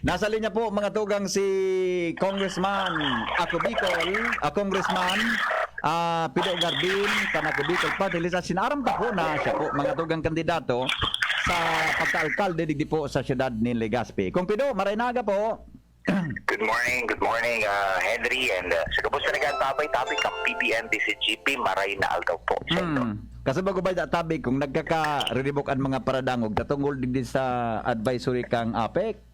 Nasa linya po mga tugang si Congressman ako Bicol, Congressman Alfredo Garbin Jr, Bicol Party-list. Sinaram pa po na siya po mga tugang kandidato sa pagka-alkalde digdi po sa siyudad ni Legazpi. Kung Pido, maraynaga po. Good morning, Henry, and sa kapusta na tabay-tabay kang PBN DZGB, maray na altaw po. Kasi bago ba tabi kung nagkaka-redibokan mga paradangog, tatungkol digdi sa advisory kang Apec,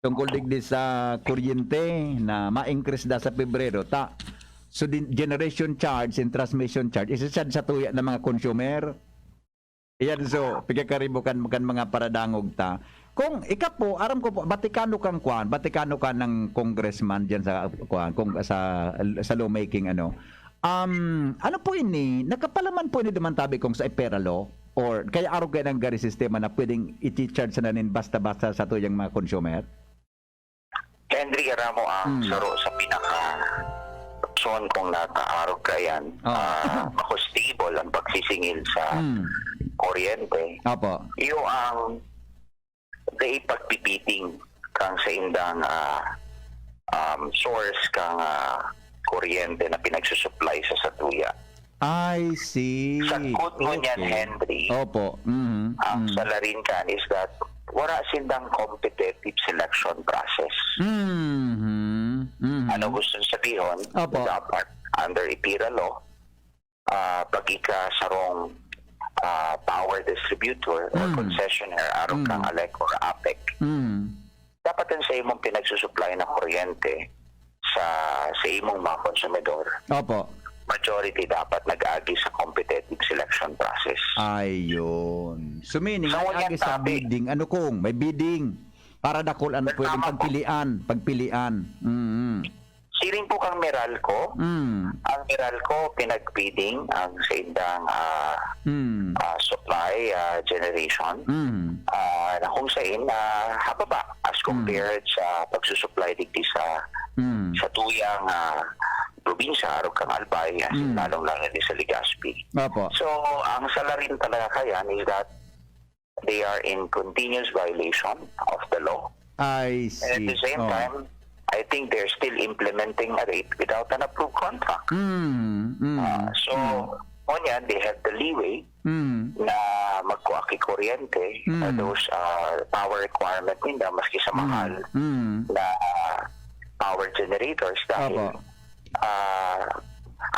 tungkol digdi sa kuryente na ma-increase da sa Pebrero, so generation charge and transmission charge, isa-sad sa tuya ng mga consumer. Iyan so, pagkakaribokan mga paradangog ta. Kung ika po, aram ko po, Batikano kang kwan, Batikano ka ng congressman diyan sa kwan, kung sa lawmaking ano. Ano po ini? Nakapalaman po ini dumantabi kung sa IPERA law or kaya araw kayo ng gari sistema na pwedeng i-charge na nin basta-basta sa tuyang mga consumer? Henry, aram mo ang saro sa pinaka option kung nakaarog ka yan. Stable ang pagsisingil sa kuryente. Opo. Iyo ang pagpipiting kang sa indang source kang kuryente na pinagsusupply sa satuya. I see. Sa good mo niyan, Henry, opo. ang salarin kan is that wala sindang competitive selection process. Ano gusto sabihin? Opo. Dapat under IPERA law, pag ika sarong power distributor or concessionaire aron kang Aleco or Apec, dapat din sa imong pinagsusupply na kuryente sa imong mga konsumidor. Opo. Majority dapat nag-agi sa competitive selection process. Ayun. So meaning, So, agi sa bidding, ano kung may bidding para dakol ano pwedeng pagpilian. Siring po kang Meralco. Ang Meralco pinag-bidding ang sa indang supply generation na kung saan hababa as compared sa pagsusupply digdi sa tuyang probinsya araw kang Albay, lalong-lalo din sa Legazpi. Opo. So, ang salarin talaga kayan is that they are in continuous violation of the law. I see. And at the same time, I think they're still implementing a rate without an approved contract. So, on yan, they have the leeway na magkuaki kuryente those power requirement nila maski sa mahal na power generators dahil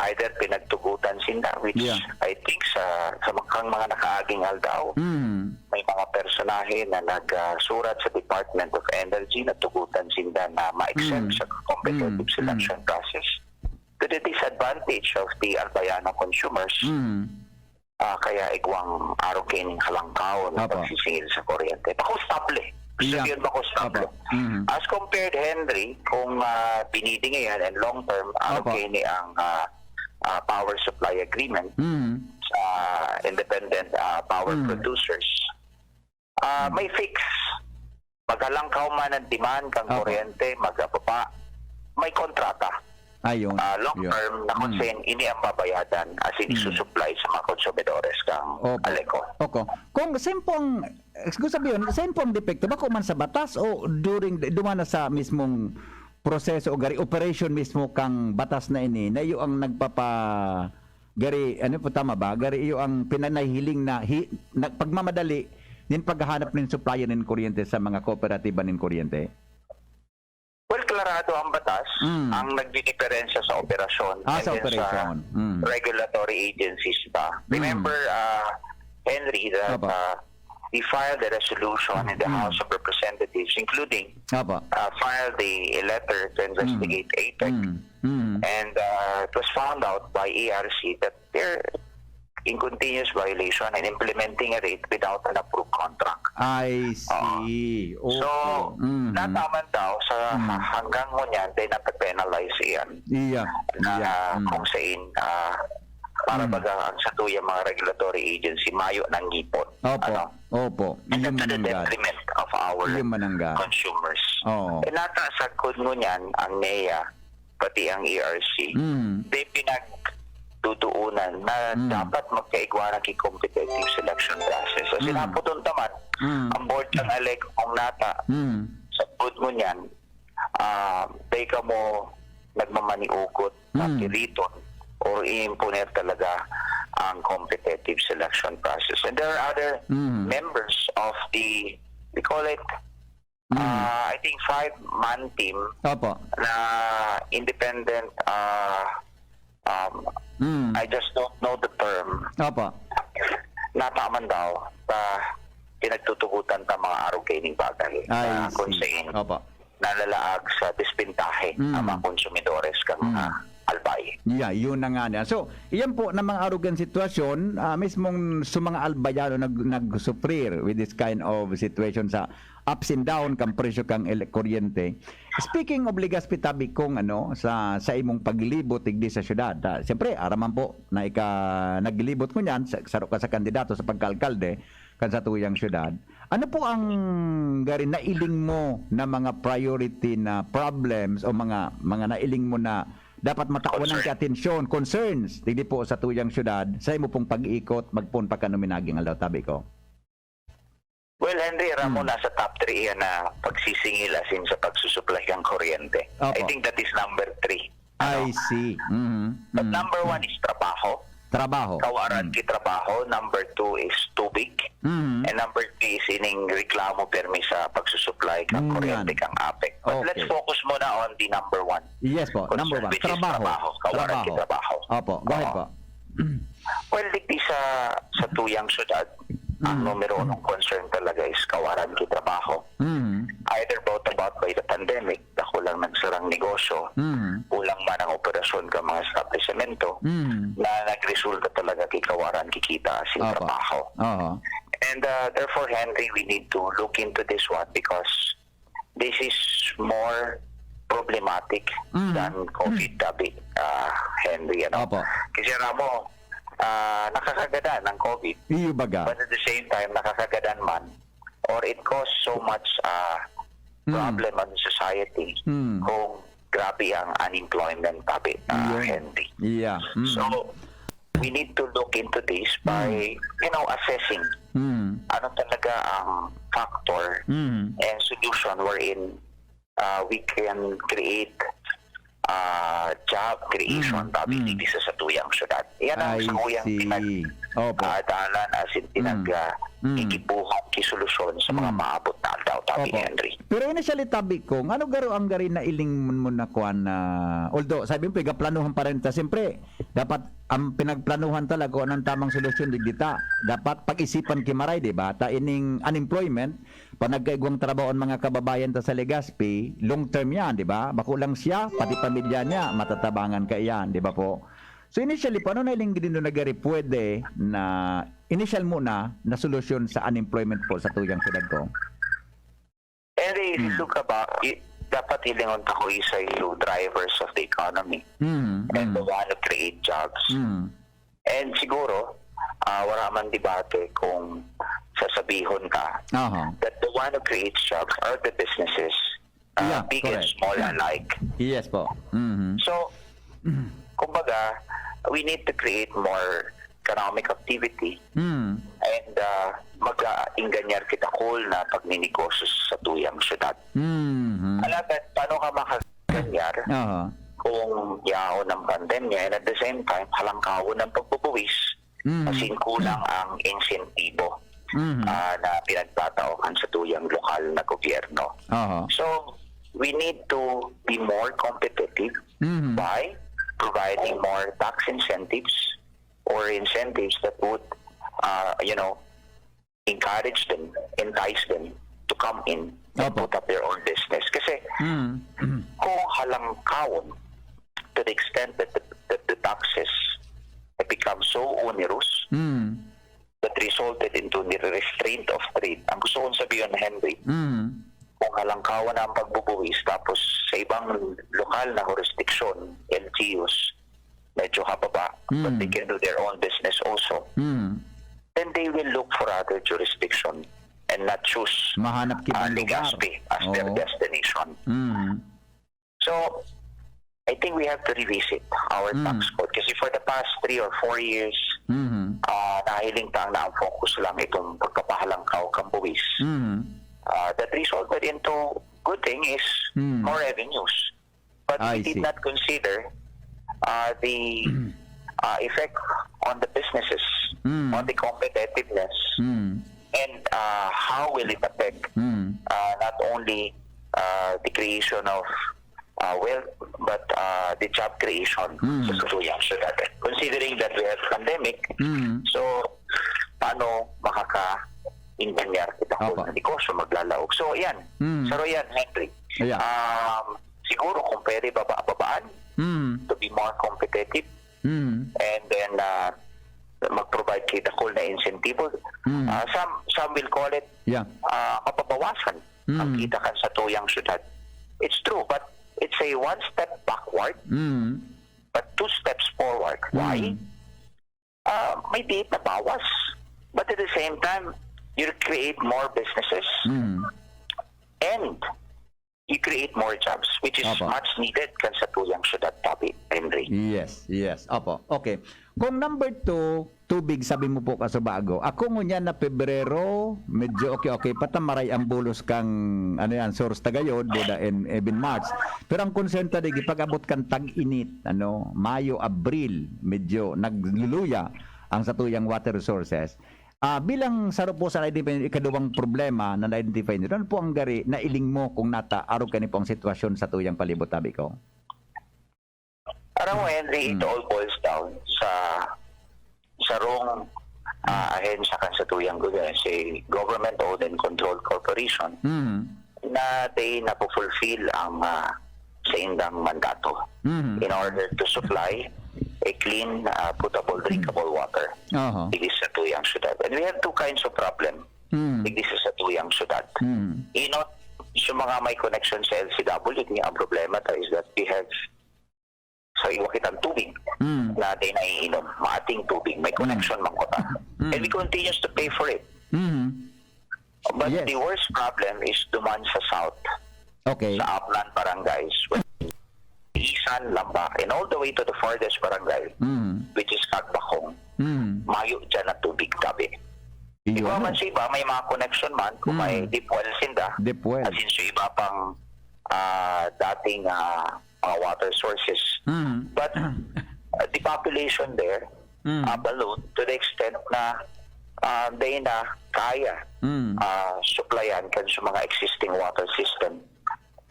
either pinagtugutan sila, which I think sa mga nakaaging aldaw, may mga personahe na nagsurat sa Department of Energy na tugutan sila na ma-exempt sa competitive selection process to the disadvantage of the Albayano consumers. Kaya igwang araw kining halangkaw na pagsisingil sa kuryente. Pakustable. Gusto yun makustable. As compared, Henry, kung pinidi ngayon and long term, araw kini ang power supply agreement sa independent power producers, may fix. Magalangkaw man ang demand kang kuryente, magababa, may kontrata. Ayun. Long term na kung saan ini ang babayadan as isusupply sa mga konsumidores kang Aleco. Opo. Kung sempong gusto sabihin, sempong depekto ba man sa batas o dumana sa mismong proseso o gari operation mismo kang batas na ini na iyo ang gari ano po tama ba? Gari iyo ang pinanahiling na pagmamadali nin paghahanap nin supplier nin kuryente sa mga kooperatiba nin kuryente. Well, klarado ang batas, ang nagdidiferensya sa operasyon and sa operasyon. Sa regulatory agencies ba. Remember, Henry, that we filed a resolution in the House of Representatives, including filed a letter to investigate Apec, and it was found out by ARC that they're in continuous violation and implementing a rate without an approved contract. I see. So, nataman daw sa hanggang mo niyan, they nape-penalize yan. Kung saan, para baga ang satuya mga regulatory agency, mayo ng ngipon. Opo. And to the detriment of our consumers. E nata sa kod mo niyan, ang NEA, pati ang ARC, they tutuunan na dapat magkaigwa ng competitive selection process. So sinaputon taman, ang board ng Aleco kung nata sa food mo niyan, day ka mo nagmamaniugot, napiliton, or i-imponer talaga ang competitive selection process. And there are other members of the, we call it, I think 5-man team na independent, I just don't know the term. Nataman daw sa pinagtutugutan ta mga araw-gaining bagay na kung saan nalalaag sa dispintahe ang mga konsumidores kang mga albay. Yeah, yun na nga niya. So, iyan po na mga arrogant sitwasyon, mismong sa mga albayano nag-sufrir with this kind of situation sa ups and down kang presyo kang kuryente. Speaking of Legazpi tabi kong sa imong paglibot igdi sa syudad. Siyempre, araman po na naglibot ko niyan saro ka sa kandidato sa pagkaalkalde kan sa tuyang syudad. Ano po ang gari nailing mo na mga priority na problems o mga nailing mo na dapat matakunan ka atensyon, concerns, hindi po sa tuyang syudad, sa imo pong pag-iikot, magpun pa ka numinaging alaw tabi ko? Well, Henry, Ramo, nasa top 3 yan na pagsisingil asin sa pagsusupply ng kuryente. I think that is number 3. I see. But number 1 is trabaho. Kawaran ki trabaho. Number 2 is tubig. And number 3 is ining reklamo permi sa pagsusupply kang kuryente kang Apec. But let's focus muna on the number 1. Yes po, number 1. Trabaho. Kawaran ki trabaho. Opo, go ahead po. Well, di sa tuyang syudad, ang numero unong concern talaga is kawaran ki trabaho. Either brought about by the pandemic, dako lang nagsarang negosyo, kulang man ang operasyon ka mga establishmento, na nagresulta talaga kay kawaran kikita asin trabaho. And therefore, Henry, we need to look into this one because this is more problematic than COVID tabi, Henry. Kasi Ramo, nakakagadan ng COVID. But at the same time, nakakagadan man. Or it causes so much problem on society kung grabe ang unemployment tabi, Henry. So, we need to look into this by, assessing ano talaga ang factor and solution wherein we can create job creation tabi dito sa tuyang syudad. Yan ang sakuyang pinagdaanan asin ikibuhat kisolusyon sa mga maabot na aldaw tabi, Henry. Pero initially tabi ko, ano garo ang gari na iling mo na kuan na although sabi mo pigaplanuhan pa rin ta, siyempre dapat ang pinagplanuhan talaga anong tamang solusyon digdita. Dapat pag-isipan kimaray, di ba? Ta ining unemployment panagkaigwang trabaho ang mga kababayan ta sa Legazpi, long term yan, di ba? Bako lang siya, pati pamilya niya, matatabangan ka yan, di ba po? So initially, paano na iling din nagari pwede na initial muna na solusyon sa unemployment po sa tuyang syudad ko? And if you look about it, dapat hilingon tako isa yung drivers of the economy and the one to create jobs. And siguro, wala man debate kung sasabihon ka that the one who creates jobs are the businesses, big and small alike. Yes po. So, kumbaga, we need to create more economic activity and mag-enganyar kita dakol na pagninegosyo sa tuyang syudad. Alagat, paano ka makaganyar kung yaon ng pandemya and at the same time, halangkaw ng pagbubuwis kasi kulang ang insentibo na pinagtataokan sa tuyang lokal na gobyerno. So, we need to be more competitive by providing more tax incentives or incentives that would, encourage them, entice them to come in and put up their own business. Kasi kung halangkawon to the extent that the taxes have become so onerous that resulted into the restraint of trade. Ang gusto kong sabihin, Henry, kung halangkawan ang pagbubuwis tapos sa ibang lokal na jurisdiction, LGUs, medyo hababa, but they can do their own business also, then they will look for other jurisdiction and not choose Legazpi as their destination. So, I think we have to revisit our tax code kasi for the past 3 or 4 years, nahiling tang na ang focus lang itong pagkapahalangkaw kang buwis. That resulted into good thing is more revenues. But I we did see. not consider the effect on the businesses, on the competitiveness, and how will it affect not only the creation of wealth, but the job creation sa satuyang syudad. Considering that we have pandemic, so paano enganyar kita kung negosyo maglalaog. So yan, saro yan, Henry. Yeah. Siguro kung pwede babaan to be more competitive, and then mag-provide kita dakol na insentibo. Some will call it mapabawasan ang kita kan sa tuyang syudad. It's true, but it's a one step backward, but two steps forward. Why? May diit na bawas, but at the same time, you create more businesses and you create more jobs, which is much needed kan sa tuyang syudad, Henry. Yes. Opo. Okay. Kung number 2, tubig, sabi mo po kasabago. Ako ngunya na Pebrero, medyo okay patamaray ang bulos kang source tagayod, Buda and even March. Pero ang konsenta digi pag-abot kan tag-init, Mayo, Abril, medyo nagluluya ang satuyang water resources. Bilang saro po sa ikaduwang problema na na-identify nyo, ano po ang gari na iling mo kung arog ka ni po ang sitwasyon sa tuyang palibot, tabi ko? Alam mo, Henry, it all boils down sa sarong ahensya kan sa tuyang gobyerno, si government-owned and controlled corporation, na they napufulfill ang sa indang mandato in order to supply a clean, potable, drinkable water. This is sa tuyang syudad. And we have two kinds of problem. This is sa tuyang syudad. So mga may connection sa LCWD, ang problema is that we have sa iwakitang tubig na di naiinom, maating tubig, may connection man ko ta. And we continues to pay for it. But the worst problem is duman sa south. Okay. Sa upland barangays. Isan, Lamba, and all the way to the farthest barangay, which is Kagbakong, mayo dyan na tubig tabi. Ikaw man sa iba, may mga connection man, kung may deep well sinda, as in sa iba pang dating mga water sources. But the population there, balloon to the extent na they na kaya supplyan kan sa mga existing water system.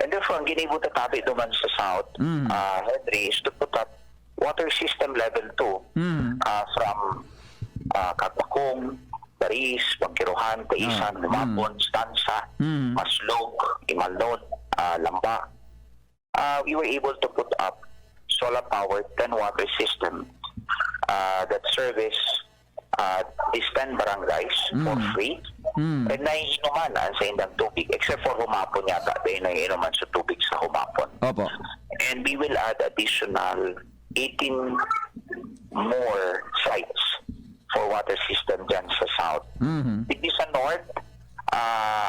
And therefore, ang ginibuta tabi duman sa south, Henry, is to put up water system level 2 from Kagbakong, Baris, Pagkiruhan, Taisan, Lumapon, Stansa, Maslog, Imalnod, Lamba. We were able to put up solar-powered 10 water system that service these 10 barangays for free. And naiinuman sa indang tubig, except for humapon yata, dahil naiinuman sa tubig sa humapon. Opo. And we will add additional 18 more sites for water system dyan sa south. Dito sa north,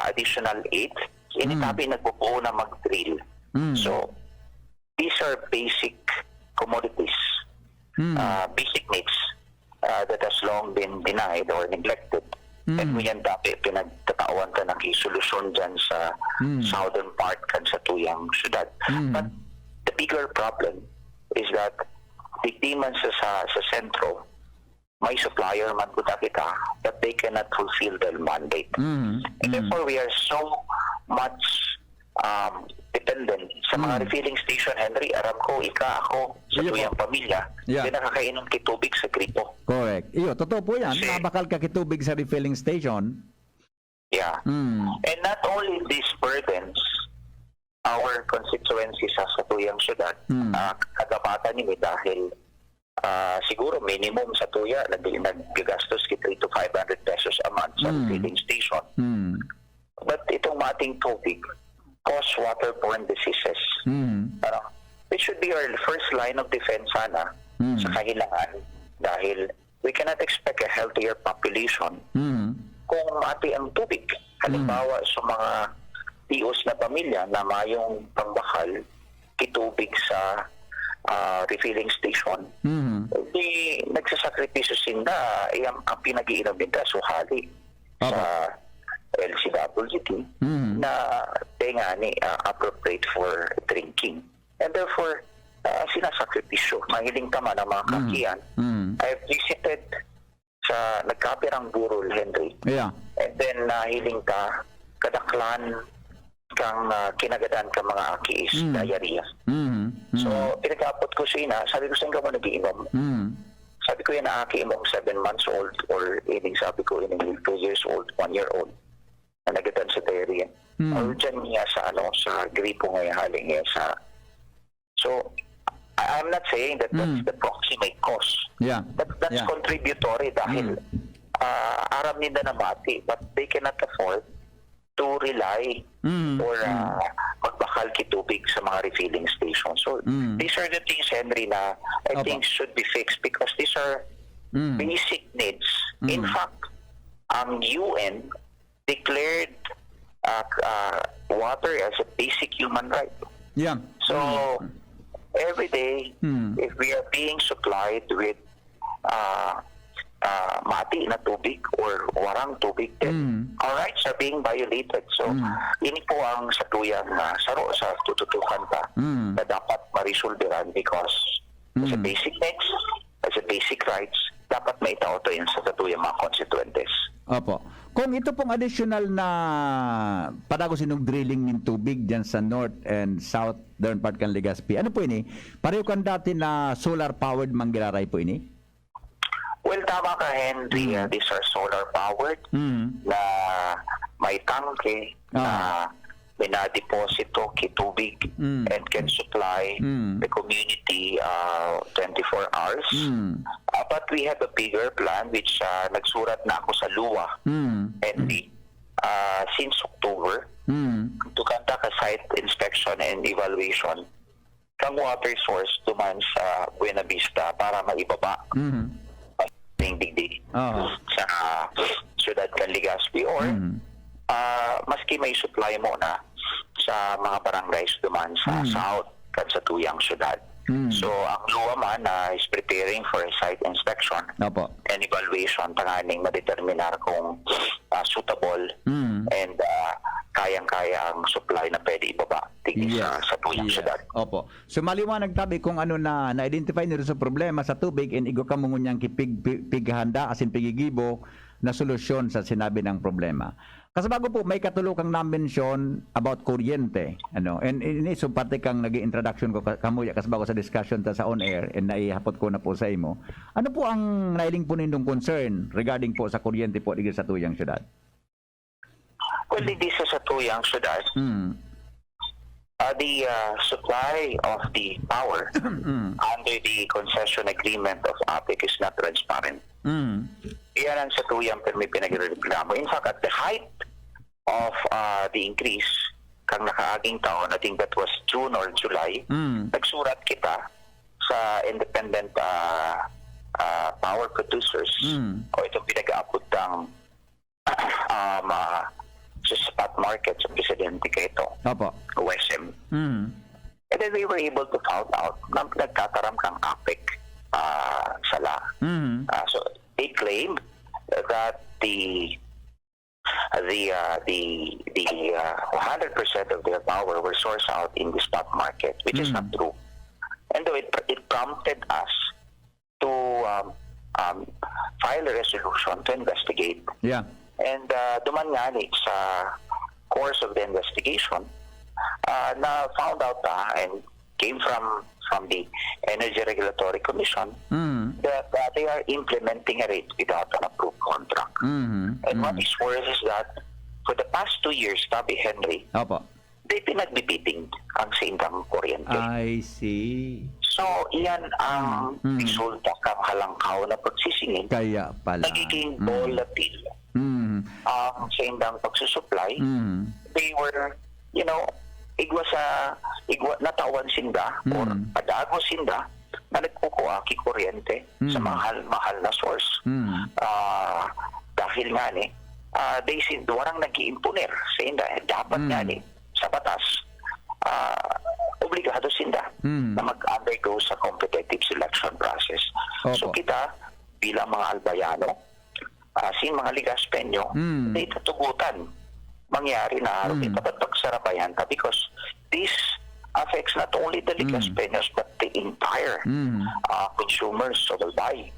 additional 8. Initabi nagbubuo na mag-drill. So, these are basic commodities, basic needs that has long been denied or neglected. And yan dati pinagtatawan ka ng solusyon dyan sa southern part kan sa tuyang syudad. But the bigger problem is that biktiman sa sentro, may supplier man kuta kita, but they cannot fulfill their mandate. And therefore, we are so much dependent sa mga refilling station, Henry. Aram ko, ako, sa tuyang pamilya, di nakakainom kitubig sa gripo. Correct. Iyo, totoo po yan. Nabakal ka kitubig sa refilling station. Yeah. And not only these burdens, our constituencies sa tuyang syudad, kagapatan nimi dahil siguro minimum sa tuya, naggagastos ki 300 to 500 pesos a month sa refilling station. But itong mating tubig, cause waterborne diseases. It should be our first line of defense sana sa kahilangan dahil we cannot expect a healthier population kung mati ang tubig. Halimbawa sa mga tios na pamilya na mayong pangbakal kitubig sa refilling station, di nagsasakripisyo sinda ang pinag-iinom nila suhali sa LCWD na kay nga ni appropriate for drinking. And therefore, sinasakripisyo. Mahiling tama ng mga kakiyan. I've visited sa nagkapirang burol, Henry. Yeah. And then nahiling ka, kadaklan kang kinagadan ka mga aki is diarrhea. So, pinagkapot ko siya na, sabi ko saan ka mo nagiinom? Sabi ko yan na aki imong 7 months old or ining sabi ko ining 2 years old, 1 year old na nagadan sa diarrhea. Or dyan niya sa sa gripo ngayon haling niya sa. So, I'm not saying that that's the proximate cause. Yeah. That's contributory dahil aram nila na mati, but they cannot afford to rely or magbakal kitubig sa mga refilling stations. So, these are the things, Henry, na I think should be fixed because these are basic needs. In fact, ang UN declared water as a basic human right. Yeah. So, every day, if we are being supplied with mati na tubig or warang tubig, then our rights are being violated. So, ini po ang satuyang saro sa tututukan pa na dapat marisulbiran because as a basic needs, as a basic rights, dapat maitao to yun sa satuyang mga constituentes. Opo. Kung ito pong additional na padagos inyong drilling ng tubig dyan sa north and southern part kan Legazpi, ano po ini? Pareho kan dati na solar-powered manggilaray po ini? Well, tama ka, Henry. These are solar-powered na may tangke na minadeposito kitubig and can supply the community 24 hours. But we have a bigger plan which nagsurat na ako sa luwa, Henry, since October to conduct a site inspection and evaluation ng water source duman sa Buena Vista para maibaba ng digdig sa siyudad kan Legazpi or maski may supply mo na sa mga barangays duman sa south kan sa tuyang siyudad. So ang luwa man is preparing for a site inspection and evaluation tanganing madeterminar kung suitable and kayang-kaya ang supply na pwede ibaba sa tuyang siyudad. Opo. So maliwanag tabi kung ano na na-identify nyo sa problema sa tubig and igo ka mo ngunyang pighanda asin pigigibo na solusyon sa sinabi ng problema. Kasi bago po, may katulukang na-mention about kuryente. And ini, so pati kang nag-introduction ko kamuya kasi bago sa discussion ta sa on-air and naihapot ko na po sa imo. Ano po ang nailing po nindong concern regarding po sa kuryente po digil sa tuyang siyudad? Well, di sa tuyang siyudad, the supply of the power under the concession agreement of Apec is not transparent. Iyan ang satuyang permi pinagreklamo. In fact, at the height of the increase kang nakaaging taon, I think that was June or July, nagsurat kita sa independent power producers o itong pinag-aabot ng sa spot market sa presidente ka ito, OSM. And then we were able to find out na nagkataram kang Apec sala. So they claimed that the 100% of their power were sourced out in the spot market, which is not true. And though it prompted us to file a resolution to investigate. Yeah. And duman nga sa course of the investigation, na found out and came from the Energy Regulatory Commission that they are implementing a rate without an approved contract. And what is worse is that for the past 2 years, Tabi Henry, they pinagbibiting ang sindang kuryente. I see. So, iyan ang resulta kang halangkaw na pagsisingin. Kaya pala. Nagiging volatile. Ang sindang pagsusupply, they were, igwa natawan sinda or padago sinda na nagkukuha kuryente sa mahal na source. Dahil nga warang nag-iimponer sa inda. Dapat nga sa batas, obligado sinda na mag-undergo sa competitive selection process. So kita, bilang mga albayano, sin mga Legazpenyo, ay tutugutan mangyari na kita pagsarabayan ta because this affects not only the Legazpeños but the entire consumers of Albay.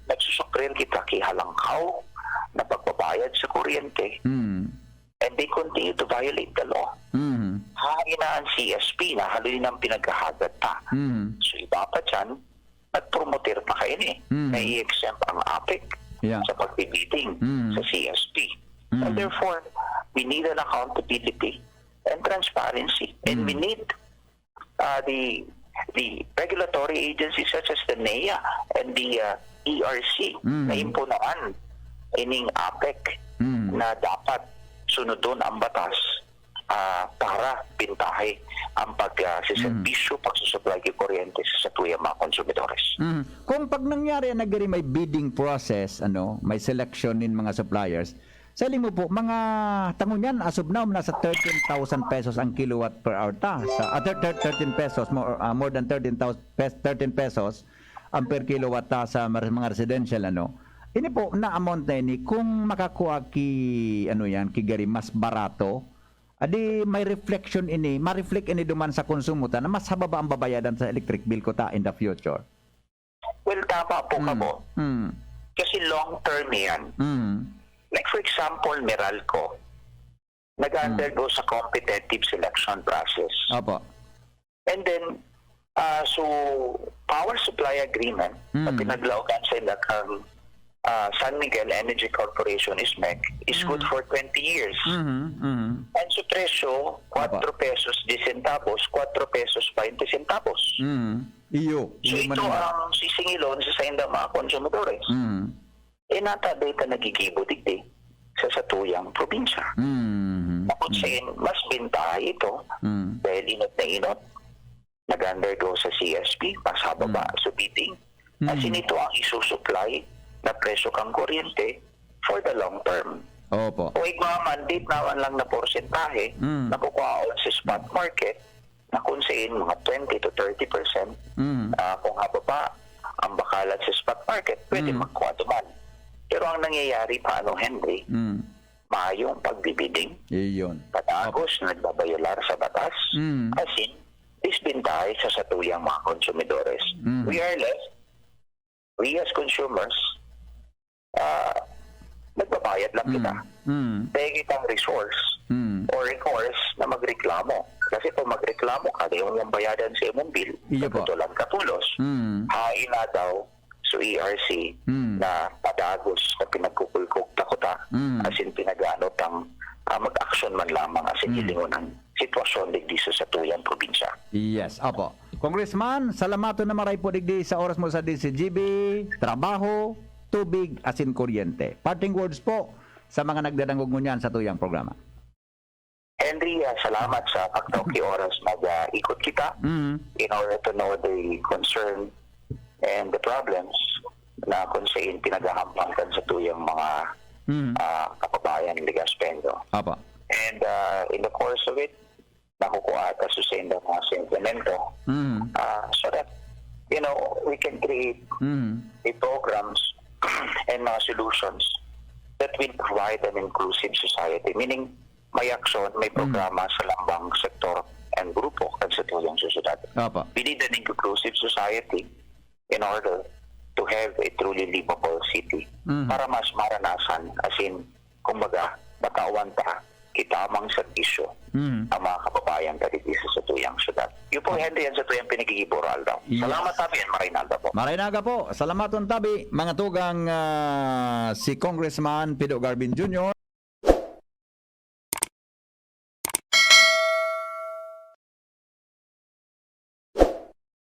Nagsusuprir kita kihalangkaw na pagbabayad sa kuryente and they continue to violate the law. Hain na ang CSP na haloy ng pinagkahagad ta. So iba pa dyan, nag-promoter pa kayo na i-exempt ang Apec sa pagbibidding sa CSP. And therefore, we need an accountability and transparency. And we need the regulatory agencies such as the NEA and the ERC na impunaan ining Apec na dapat sunodon ang batas para pintahe ang pagsiservisyo, pagsusupply ng kuryente sa satuyang mga konsumidores. Kung pag nangyari na gari may bidding process, may selection in mga suppliers, sali mo po, mga tangon yan, as of now, nasa 13,000 pesos ang kilowatt per hour ta. Sa 13 pesos, more than 13 pesos ang per kilowatt ta sa mga residential, Ini po, na amount na ini, kung makakuha ki gari mas barato, adi may reflection ini, ma-reflect ini duman sa konsumo ta na mas hababa ang babayadan sa electric bill ko ta in the future. Well, tama po ka po. Kasi long term yan. Like for example, Meralco, nag-undergo sa competitive selection process. Opo. And then, so power supply agreement na pinaglaugan sa ilakang San Miguel Energy Corporation is good for 20 years. And so presyo, 4 pesos 10 centavos, 4 pesos 20 centavos. Iyo. So ito ang sisingilon sa indang mga konsumidores. Nata data nagigibo digdi sa satuyang probinsya. Nakutsin, mas bintahe ito dahil inot na inot, nag-undergo sa CSP, mas hababa sa bidding. Kasi nito ang isusupply na presyo kang kuryente for the long term. Opo. Kung igmamandate naman lang na porsentahe na kukuha sa spot market na kung saan mga 20 to 30%, kung hababa ang bakalat sa spot market, pwede magkuha duman. Pero ang nangyayari paano, Henry, mayong pagbibiding, patagos, nagbabayalar sa batas, as in, disbintahe sa satuyang mga konsumidores. We are left, we as consumers, nagbabayad lang kita. Dahil kitang resource or recourse na magreklamo. Kasi kung magreklamo ka, yung bayadan sa imong bill, natutulan ka tulos, hain na daw so ERC na padagos na pinagkukulkog takuta as in pinag-ano tang mag-action man lamang as in hilingon ng sitwasyon digdi sa satuyang probinsya. Yes, apo. Congressman, salamato na maray po digdi sa oras mo sa DZGB, trabaho, tubig, asin kuryente. Parting words po sa mga nagdadangog ngunyan sa tuyang programa. Henry, salamat sa pagtawki oras mag-ikot kita in order to know the concern and the problems na kung saan pinaghahampangkan sa tuyang mga kapabayan ng Legazpeño. Apa. And in the course of it, nakukuha ka sa mga implemento so that, we can create the programs and mga solutions that will provide an inclusive society. Meaning, may aksyon, may programa sa lambang sektor and grupo kan sa tuyang siyudad. We need an inclusive society in order to have a truly livable city para mas maranasan, as in, kumbaga, matawan ta kitamang serbisyo ang mga kababayan dito sa tuyang siyudad. Yung po, Henry, yan sa tuyang pinagigiboral daw. Salamat tabi, and Marinaga po. Marinaga po. Salamaton tabi, mga tugang si Congressman Alfredo Garbin Jr.